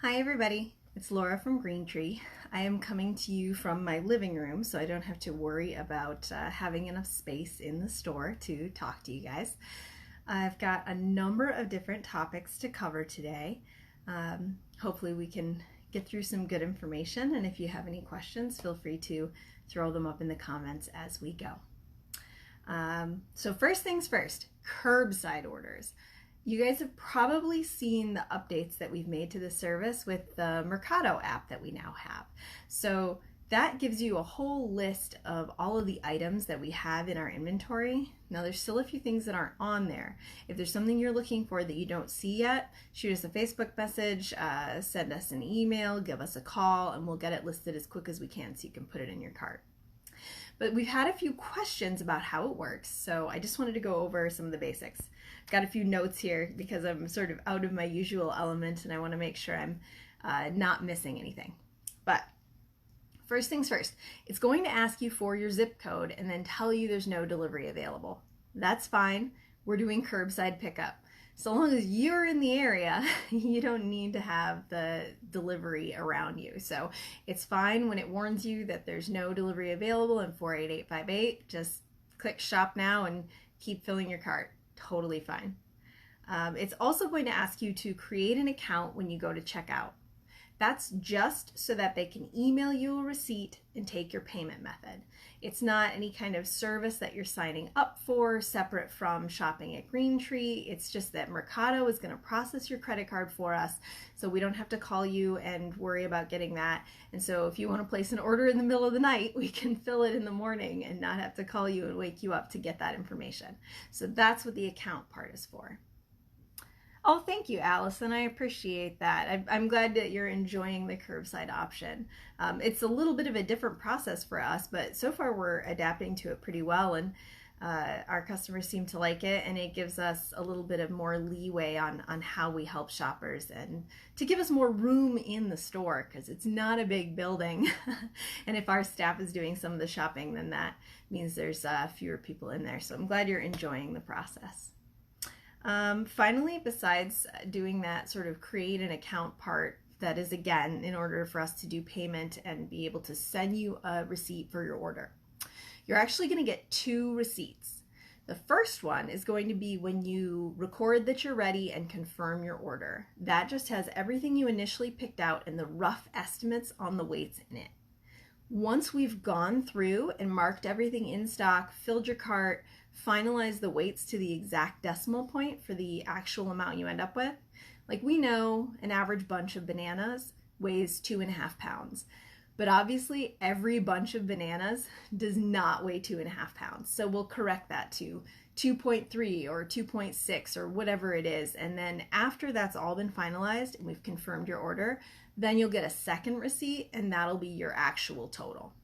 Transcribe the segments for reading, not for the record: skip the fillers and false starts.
Hi everybody, it's Laura from Green Tree. I am coming to you from my living room so I don't have to worry about having enough space in the store to talk to you guys. I've got a number of different topics to cover today. Hopefully we can get through some good information, and if you have any questions, feel free to throw them up in the comments as we go. So first things first, curbside orders. You guys have probably seen the updates that we've made to the service with the Mercado app that we now have. So that gives you a whole list of all of the items that we have in our inventory. Now there's still a few things that aren't on there. If there's something you're looking for that you don't see yet, shoot us a Facebook message, send us an email, give us a call, and we'll get it listed as quick as we can so you can put it in your cart. But we've had a few questions about how it works, so I just wanted to go over some of the basics. Got a few notes here because I'm sort of out of my usual element and I want to make sure I'm not missing anything. But first things first, it's going to ask you for your zip code and then tell you there's no delivery available. That's fine. We're doing curbside pickup. So long as you're in the area, you don't need to have the delivery around you. So it's fine when it warns you that there's no delivery available in 48858. Just click shop now and keep filling your cart. Totally fine. It's also going to ask you to create an account when you go to checkout. That's just so that they can email you a receipt and take your payment method. It's not any kind of service that you're signing up for separate from shopping at Green Tree. It's just that Mercado is going to process your credit card for us, so we don't have to call you and worry about getting that. And so if you want to place an order in the middle of the night, we can fill it in the morning and not have to call you and wake you up to get that information. So that's what the account part is for. Oh, thank you, Allison. I appreciate that. I'm glad that you're enjoying the curbside option. It's a little bit of a different process for us, but so far we're adapting to it pretty well, and our customers seem to like it, and it gives us a little bit of more leeway on how we help shoppers and to give us more room in the store because it's not a big building. And if our staff is doing some of the shopping, then that means there's fewer people in there. So I'm glad you're enjoying the process. Finally, besides doing that sort of create an account part, that is again in order for us to do payment and be able to send you a receipt for your order. You're actually going to get 2 receipts. The first one is going to be when you record that you're ready and confirm your order. That just has everything you initially picked out and the rough estimates on the weights in it. Once we've gone through and marked everything in stock, filled your cart, finalize the weights to the exact decimal point for the actual amount you end up with. Like, we know an average bunch of bananas weighs 2.5 pounds, but obviously every bunch of bananas does not weigh 2.5 pounds. So we'll correct that to 2.3 or 2.6 or whatever it is. And then after that's all been finalized and we've confirmed your order, then you'll get a second receipt and that'll be your actual total.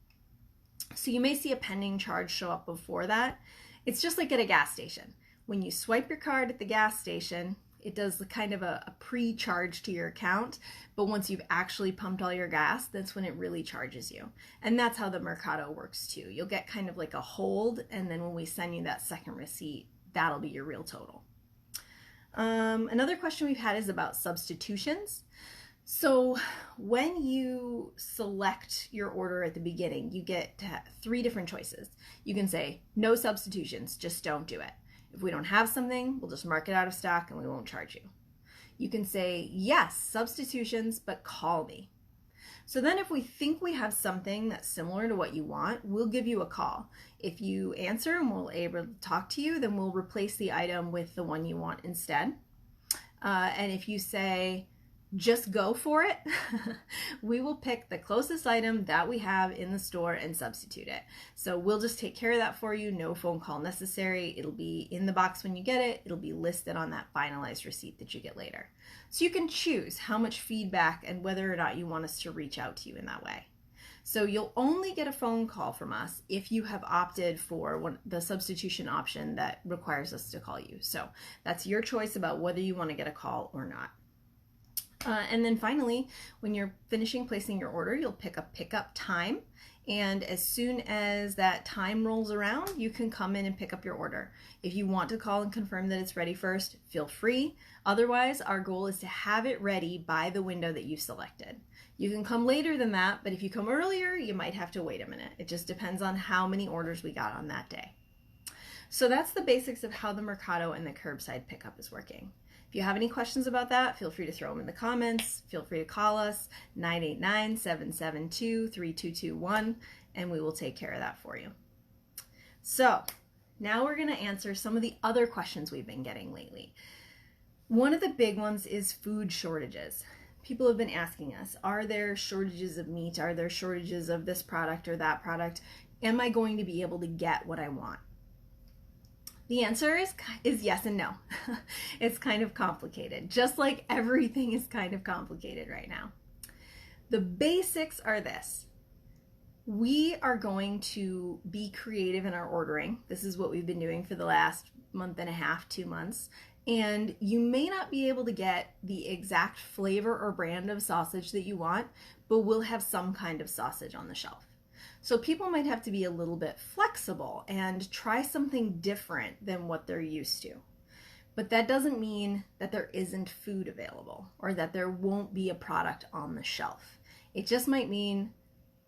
So you may see a pending charge show up before that. It's just like at a gas station. When you swipe your card at the gas station, it does the kind of a pre-charge to your account, but once you've actually pumped all your gas, that's when it really charges you. And that's how the Mercado works too. You'll get kind of like a hold, and then when we send you that second receipt, that'll be your real total. Another question we've had is about substitutions. So when you select your order at the beginning, you get to have 3 different choices. You can say, no substitutions, just don't do it. If we don't have something, we'll just mark it out of stock and we won't charge you. You can say, yes, substitutions, but call me. So then if we think we have something that's similar to what you want, we'll give you a call. If you answer and we're able to talk to you, then we'll replace the item with the one you want instead. And if you say, just go for it, we will pick the closest item that we have in the store and substitute it. So we'll just take care of that for you. No phone call necessary. It'll be in the box when you get it. It'll be listed on that finalized receipt that you get later. So you can choose how much feedback and whether or not you want us to reach out to you in that way. So you'll only get a phone call from us if you have opted for the substitution option that requires us to call you. So that's your choice about whether you want to get a call or not. And then finally, when you're finishing placing your order, you'll pick a pickup time And as soon as that time rolls around, you can come in and pick up your order. If you want to call and confirm that it's ready first, feel free. Otherwise, our goal is to have it ready by the window that you've selected. You can come later than that, but if you come earlier, you might have to wait a minute. It just depends on how many orders we got on that day. So that's the basics of how the Mercado and the curbside pickup is working. If you have any questions about that, feel free to throw them in the comments. Feel free to call us 989-772-3221, and we will take care of that for you. So now we're going to answer some of the other questions we've been getting lately. One of the big ones is food shortages. People have been asking us, are there shortages of meat? Are there shortages of this product or that product? Am I going to be able to get what I want? The answer is yes and no. It's kind of complicated, just like everything is kind of complicated right now. The basics are this. We are going to be creative in our ordering. This is what we've been doing for the last month and a half, 2 months. And you may not be able to get the exact flavor or brand of sausage that you want, but we'll have some kind of sausage on the shelf. So people might have to be a little bit flexible and try something different than what they're used to. But that doesn't mean that there isn't food available or that there won't be a product on the shelf. It just might mean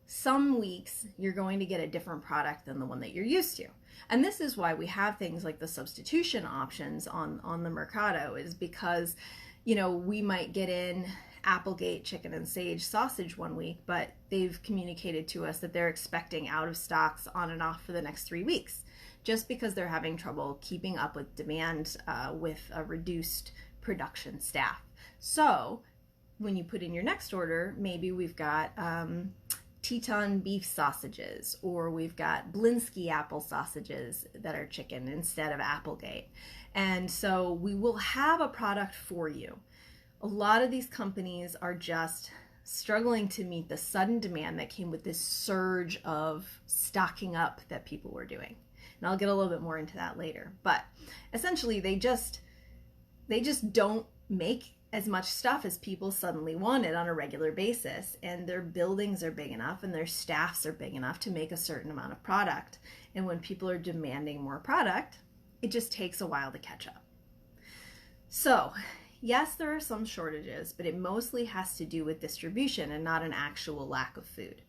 some weeks you're going to get a different product than the one that you're used to. And this is why we have things like the substitution options on the Mercado, is because, you know, we might get in Applegate chicken and sage sausage one week, but they've communicated to us that they're expecting out of stocks on and off for the next 3 weeks, just because they're having trouble keeping up with demand with a reduced production staff. So when you put in your next order, maybe we've got Teton beef sausages, or we've got Blinsky apple sausages that are chicken instead of Applegate. And so we will have a product for you. A lot of these companies are just struggling to meet the sudden demand that came with this surge of stocking up that people were doing. And I'll get a little bit more into that later. But essentially, they just don't make as much stuff as people suddenly wanted on a regular basis. And their buildings are big enough and their staffs are big enough to make a certain amount of product. And when people are demanding more product, it just takes a while to catch up. So yes, there are some shortages, but it mostly has to do with distribution and not an actual lack of food.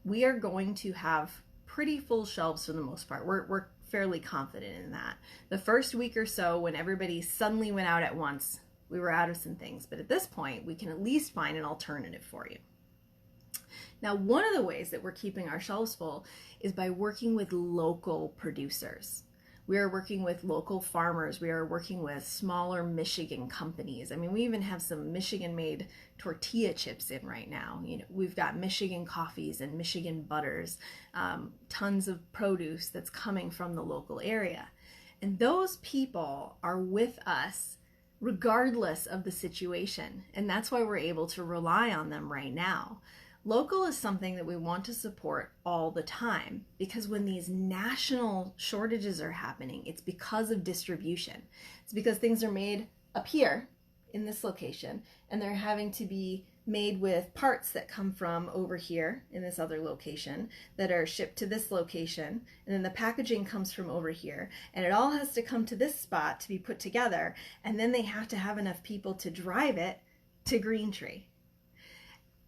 We are going to have pretty full shelves for the most part. We're fairly confident in that. The first week or so, when everybody suddenly went out at once, we were out of some things. But at this point, we can at least find an alternative for you. Now, one of the ways that we're keeping our shelves full is by working with local producers. We are working with local farmers. We are working with smaller Michigan companies. I mean, we even have some Michigan-made tortilla chips in right now. You know, we've got Michigan coffees and Michigan butters, tons of produce that's coming from the local area. And those people are with us regardless of the situation. And that's why we're able to rely on them right now. Local is something that we want to support all the time, because when these national shortages are happening, it's because of distribution. It's because things are made up here in this location, and they're having to be made with parts that come from over here in this other location that are shipped to this location, and then the packaging comes from over here, and it all has to come to this spot to be put together, and then they have to have enough people to drive it to Green Tree.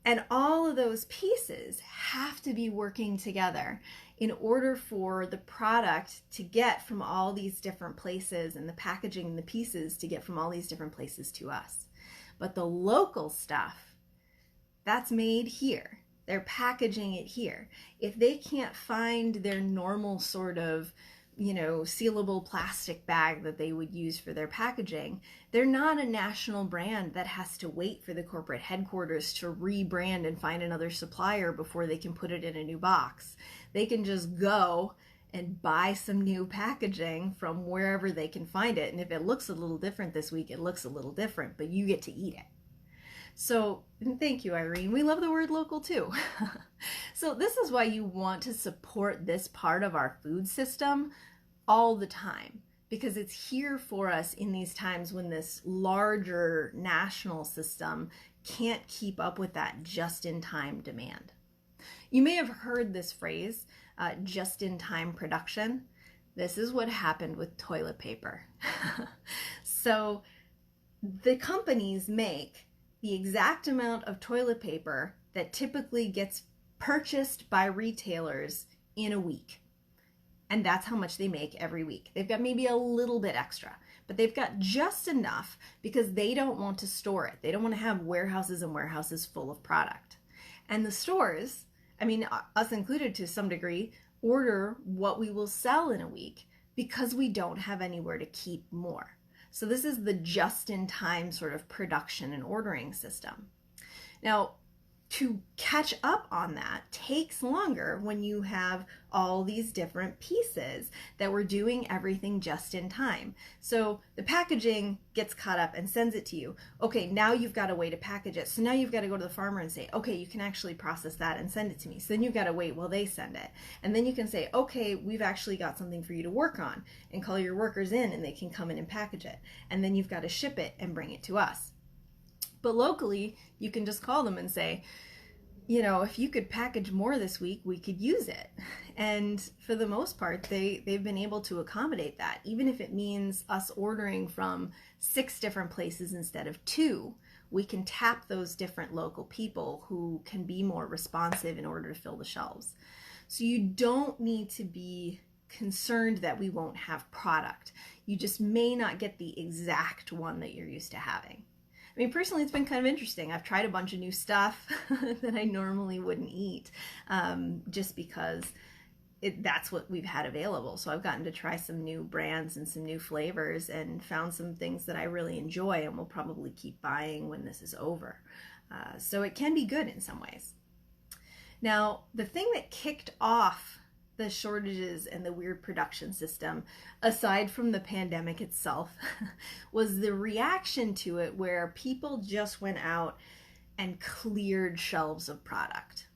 And all of those pieces have to be working together in order for the product to get from all these different places, and the packaging and the pieces to get from all these different places to us. But the local stuff, that's made here. They're packaging it here. If they can't find their normal sort of, sealable plastic bag that they would use for their packaging, they're not a national brand that has to wait for the corporate headquarters to rebrand and find another supplier before they can put it in a new box. They can just go and buy some new packaging from wherever they can find it. And if it looks a little different this week, it looks a little different, but you get to eat it. So thank you, Irene. We love the word local too. So this is why you want to support this part of our food system all the time, because it's here for us in these times when this larger national system can't keep up with that just-in-time demand. You may have heard this phrase, just-in-time production. This is what happened with toilet paper. So the companies make the exact amount of toilet paper that typically gets purchased by retailers in a week. And that's how much they make every week. They've got maybe a little bit extra, but they've got just enough because they don't want to store it. They don't want to have warehouses and warehouses full of product. And the stores, I mean, us included to some degree, order what we will sell in a week because we don't have anywhere to keep more. So this is the just-in-time sort of production and ordering system. Now, to catch up on that takes longer when you have all these different pieces that we're doing everything just in time. So the packaging gets caught up and sends it to you. Okay, now you've got a way to package it. So now you've got to go to the farmer and say, okay, you can actually process that and send it to me. So then you've got to wait while they send it. And then you can say, okay, we've actually got something for you to work on, and call your workers in and they can come in and package it. And then you've got to ship it and bring it to us. But locally, you can just call them and say, you know, if you could package more this week, we could use it. And for the most part, they've been able to accommodate that. Even if it means us ordering from 6 different places instead of 2, we can tap those different local people who can be more responsive in order to fill the shelves. So you don't need to be concerned that we won't have product. You just may not get the exact one that you're used to having. I mean, personally, it's been kind of interesting. I've tried a bunch of new stuff that I normally wouldn't eat, just because that's what we've had available. So I've gotten to try some new brands and some new flavors and found some things that I really enjoy and will probably keep buying when this is over. So it can be good in some ways. Now, the thing that kicked off the shortages and the weird production system, aside from the pandemic itself, was the reaction to it, where people just went out and cleared shelves of product.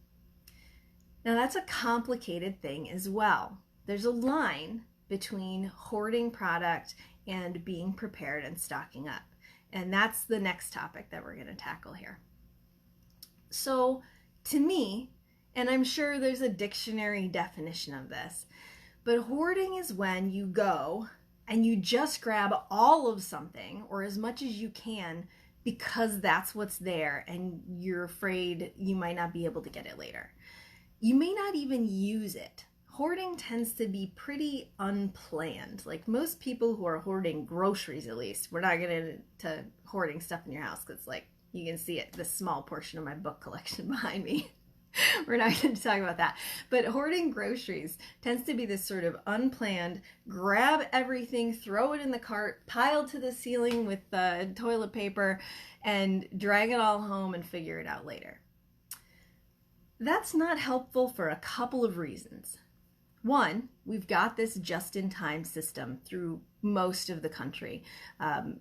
Now that's a complicated thing as well. There's a line between hoarding product and being prepared and stocking up. And that's the next topic that we're going to tackle here. So to me, and I'm sure there's a dictionary definition of this, but hoarding is when you go and you just grab all of something, or as much as you can, because that's what's there and you're afraid you might not be able to get it later. You may not even use it. Hoarding tends to be pretty unplanned. Like most people who are hoarding groceries, at least, we're not getting into hoarding stuff in your house, because like you can see it, this small portion of my book collection behind me. We're not going to talk about that. But hoarding groceries tends to be this sort of unplanned, grab everything, throw it in the cart, pile to the ceiling with toilet paper, and drag it all home and figure it out later. That's not helpful for a couple of reasons. One, we've got this just-in-time system through most of the country.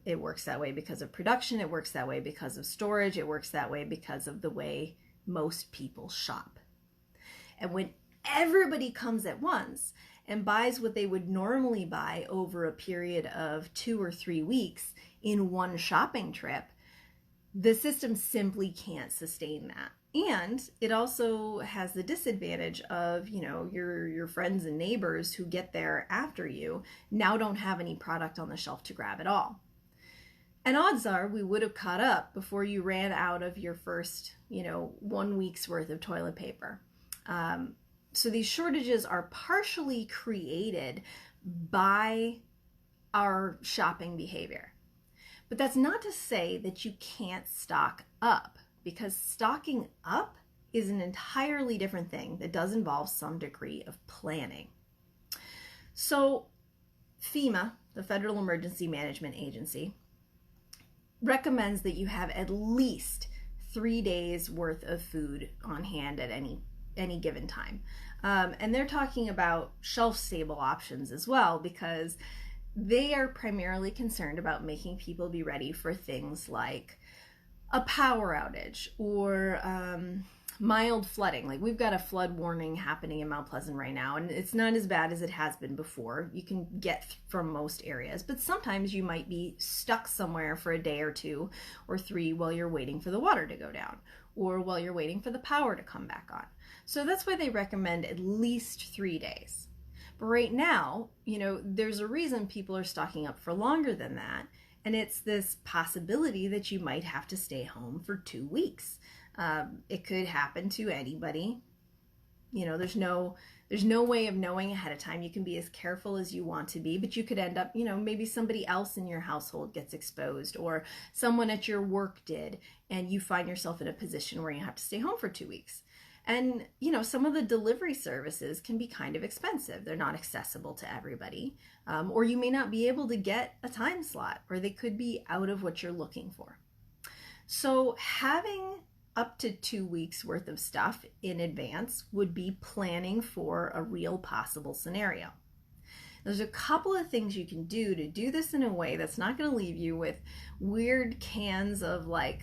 It works that way because of production. It works that way because of storage. It works that way because of the way most people shop. And when everybody comes at once and buys what they would normally buy over a period of 2 or 3 weeks in one shopping trip, the system simply can't sustain that. And it also has the disadvantage of, you know, your friends and neighbors who get there after you now don't have any product on the shelf to grab at all. And odds are we would have caught up before you ran out of your first, 1 week's worth of toilet paper. So these shortages are partially created by our shopping behavior. But that's not to say that you can't stock up, because stocking up is an entirely different thing that does involve some degree of planning. So FEMA, the Federal Emergency Management Agency, recommends that you have at least 3 days worth of food on hand at any given time. And they're talking about shelf-stable options as well, because they are primarily concerned about making people be ready for things like a power outage or mild flooding. Like we've got a flood warning happening in Mount Pleasant right now, and it's not as bad as it has been before. You can get from most areas, but sometimes you might be stuck somewhere for a day or 2 or 3 while you're waiting for the water to go down or while you're waiting for the power to come back on. So that's why they recommend at least 3 days. But right now, there's a reason people are stocking up for longer than that, and it's this possibility that you might have to stay home for 2 weeks. It could happen to anybody. There's no way of knowing ahead of time. You can be as careful as you want to be, but you could end up, maybe somebody else in your household gets exposed, or someone at your work did, and you find yourself in a position where you have to stay home for 2 weeks. And, some of the delivery services can be kind of expensive. They're not accessible to everybody. Or you may not be able to get a time slot, or they could be out of what you're looking for. So having up to 2 weeks worth of stuff in advance would be planning for a real possible scenario. There's a couple of things you can do to do this in a way that's not going to leave you with weird cans of like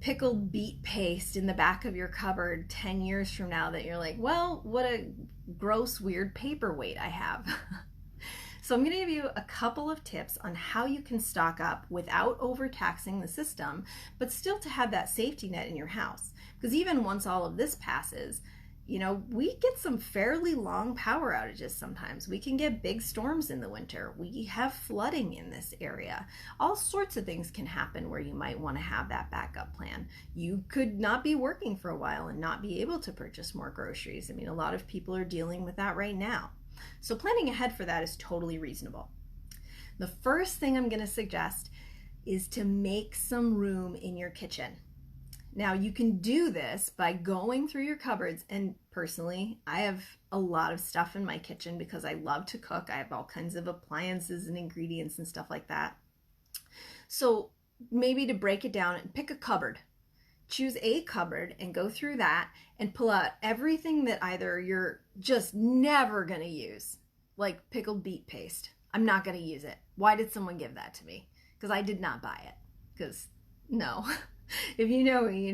pickled beet paste in the back of your cupboard 10 years from now that you're like, well, what a gross, weird paperweight I have. So I'm going to give you a couple of tips on how you can stock up without overtaxing the system, but still to have that safety net in your house. Because even once all of this passes, we get some fairly long power outages sometimes. We can get big storms in the winter. We have flooding in this area. All sorts of things can happen where you might want to have that backup plan. You could not be working for a while and not be able to purchase more groceries. A lot of people are dealing with that right now. So planning ahead for that is totally reasonable. The first thing I'm going to suggest is to make some room in your kitchen. Now you can do this by going through your cupboards, and personally, I have a lot of stuff in my kitchen because I love to cook. I have all kinds of appliances and ingredients and stuff like that. So maybe to break it down, pick a cupboard. Choose a cupboard and go through that and pull out everything that either you're just never going to use, like pickled beet paste. I'm not going to use it. Why did someone give that to me? Because I did not buy it. Because no. If you know me,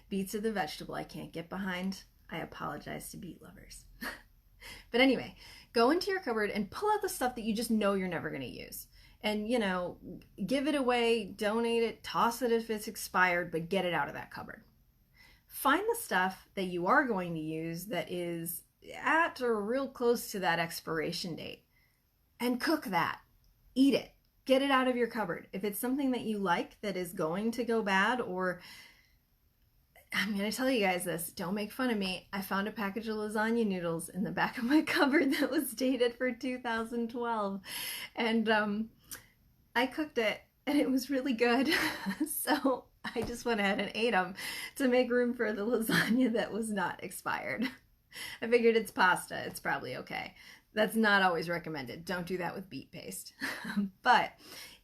beets are the vegetable I can't get behind. I apologize to beet lovers. But anyway, go into your cupboard and pull out the stuff that you just know you're never going to use. And, give it away, donate it, toss it if it's expired, but get it out of that cupboard. Find the stuff that you are going to use that is at or real close to that expiration date and cook that. Eat it. Get it out of your cupboard. If it's something that you like that is going to go bad, or I'm going to tell you guys this, don't make fun of me. I found a package of lasagna noodles in the back of my cupboard that was dated for 2012. And I cooked it and it was really good. So I just went ahead and ate them to make room for the lasagna that was not expired. I figured it's pasta. It's probably okay. That's not always recommended. Don't do that with beet paste. But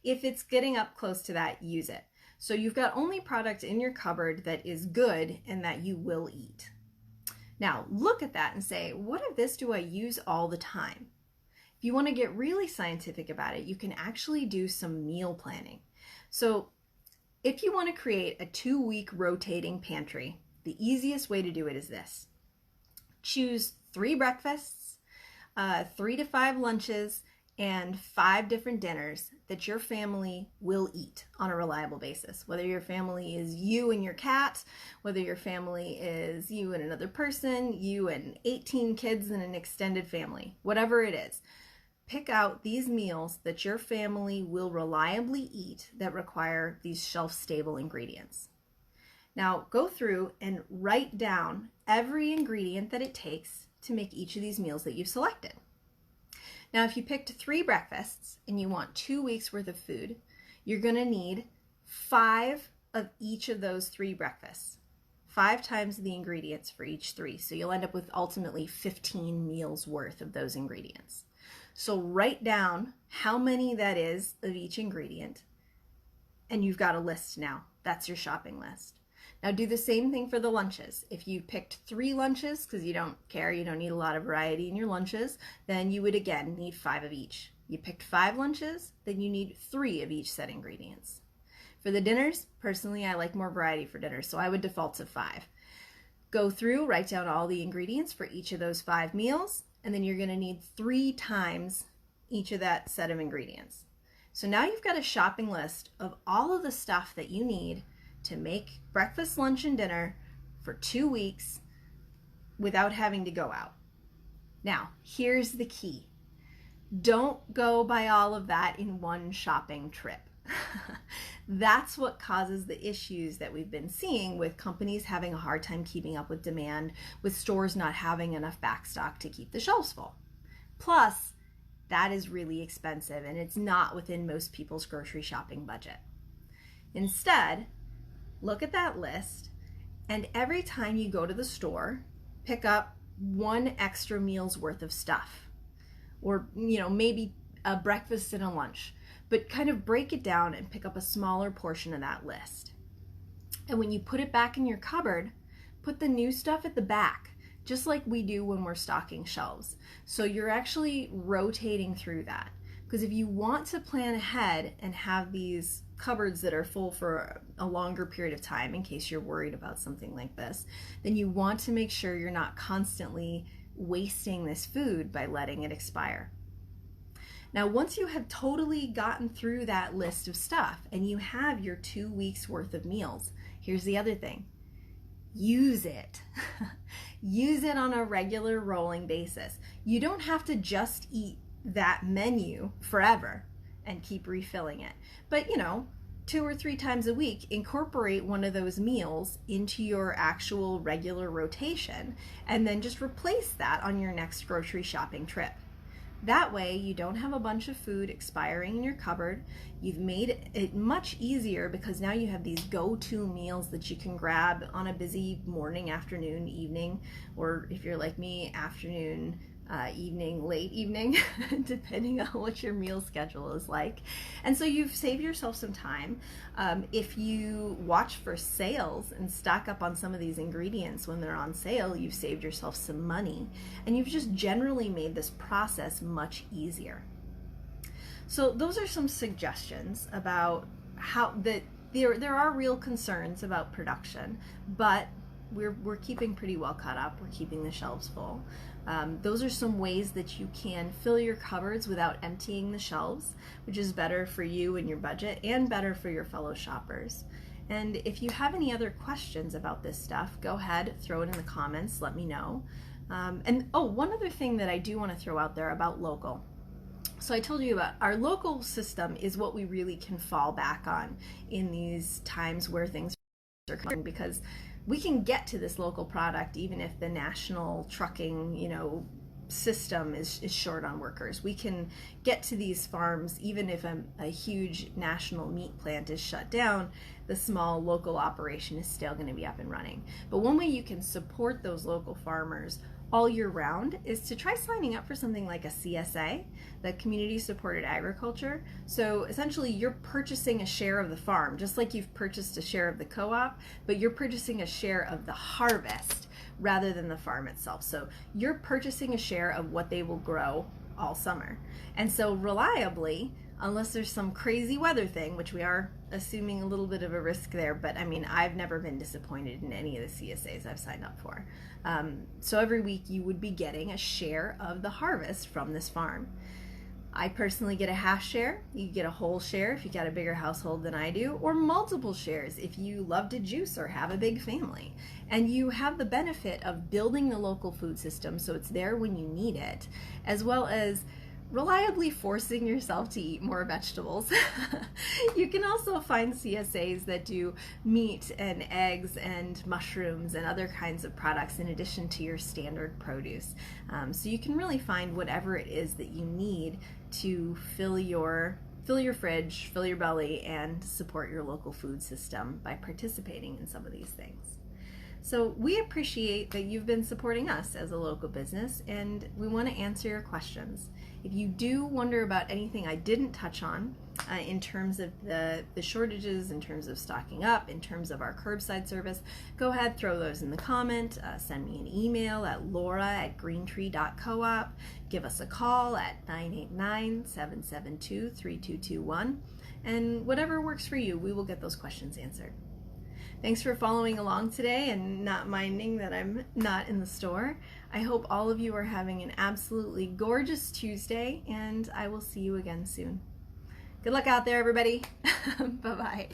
if it's getting up close to that, use it. So you've got only product in your cupboard that is good and that you will eat. Now look at that and say, what of this do I use all the time? If you want to get really scientific about it, you can actually do some meal planning. So if you want to create a 2-week rotating pantry, the easiest way to do it is this. Choose 3 breakfasts, 3 to 5 lunches, and 5 different dinners that your family will eat on a reliable basis. Whether your family is you and your cat, whether your family is you and another person, you and 18 kids and an extended family, whatever it is. Pick out these meals that your family will reliably eat that require these shelf-stable ingredients. Now go through and write down every ingredient that it takes to make each of these meals that you've selected. Now, if you picked 3 breakfasts and you want 2 weeks worth of food, you're going to need 5 of each of those 3 breakfasts, 5 times the ingredients for each 3. So you'll end up with ultimately 15 meals worth of those ingredients. So write down how many that is of each ingredient, and you've got a list now. That's your shopping list. Now do the same thing for the lunches. If you picked 3 lunches, because you don't care, you don't need a lot of variety in your lunches, then you would again need 5 of each. You picked 5 lunches, then you need 3 of each set ingredients. For the dinners, personally, I like more variety for dinners, so I would default to 5. Go through, write down all the ingredients for each of those 5 meals, and then you're going to need 3 times each of that set of ingredients. So now you've got a shopping list of all of the stuff that you need to make breakfast, lunch, and dinner for 2 weeks without having to go out. Now, here's the key. Don't go buy all of that in one shopping trip. That's what causes the issues that we've been seeing with companies having a hard time keeping up with demand, with stores not having enough backstock to keep the shelves full. Plus, that is really expensive and it's not within most people's grocery shopping budget. Instead, look at that list, and every time you go to the store, pick up 1 extra meal's worth of stuff, or maybe a breakfast and a lunch, but kind of break it down and pick up a smaller portion of that list. And when you put it back in your cupboard, put the new stuff at the back, just like we do when we're stocking shelves. So you're actually rotating through that. Because if you want to plan ahead and have these cupboards that are full for a longer period of time, in case you're worried about something like this, then you want to make sure you're not constantly wasting this food by letting it expire. Now, once you have totally gotten through that list of stuff and you have your 2 weeks worth of meals, here's the other thing. Use it. Use it on a regular rolling basis. You don't have to just eat that menu forever and keep refilling it. But 2 or 3 times a week, incorporate one of those meals into your actual regular rotation and then just replace that on your next grocery shopping trip. That way you don't have a bunch of food expiring in your cupboard. You've made it much easier because now you have these go-to meals that you can grab on a busy morning, afternoon, evening, or if you're like me, afternoon, evening, late evening, depending on what your meal schedule is like. And so you've saved yourself some time. If you watch for sales and stock up on some of these ingredients when they're on sale, you've saved yourself some money, and you've just generally made this process much easier. So those are some suggestions about how there are real concerns about production, but we're keeping pretty well caught up. We're keeping the shelves full. Those are some ways that you can fill your cupboards without emptying the shelves, which is better for you and your budget and better for your fellow shoppers. And if you have any other questions about this stuff, go ahead, throw it in the comments, let me know. One other thing that I do want to throw out there about local. So I told you about our local system is what we really can fall back on in these times where things are coming, because we can get to this local product even if the national trucking, system is short on workers. We can get to these farms even if a huge national meat plant is shut down. The small local operation is still going to be up and running. But one way you can support those local farmers all year round is to try signing up for something like a CSA, the Community Supported Agriculture. So essentially you're purchasing a share of the farm, just like you've purchased a share of the co-op, but you're purchasing a share of the harvest rather than the farm itself. So you're purchasing a share of what they will grow all summer. And so reliably, unless there's some crazy weather thing, which we are assuming a little bit of a risk there, but I mean, I've never been disappointed in any of the CSAs I've signed up for. So every week you would be getting a share of the harvest from this farm. I personally get a half share. You get a whole share if you got a bigger household than I do, or multiple shares if you love to juice or have a big family. And you have the benefit of building the local food system so it's there when you need it, as well as reliably forcing yourself to eat more vegetables. You can also find CSAs that do meat and eggs and mushrooms and other kinds of products in addition to your standard produce. So you can really find whatever it is that you need to fill your fridge, fill your belly, and support your local food system by participating in some of these things. So we appreciate that you've been supporting us as a local business, and we want to answer your questions. If you do wonder about anything I didn't touch on in terms of the shortages, in terms of stocking up, in terms of our curbside service, go ahead, throw those in the comment, send me an email at laura@greentree.coop, give us a call at 989-772-3221, and whatever works for you, we will get those questions answered. Thanks for following along today and not minding that I'm not in the store. I hope all of you are having an absolutely gorgeous Tuesday, and I will see you again soon. Good luck out there, everybody. Bye-bye.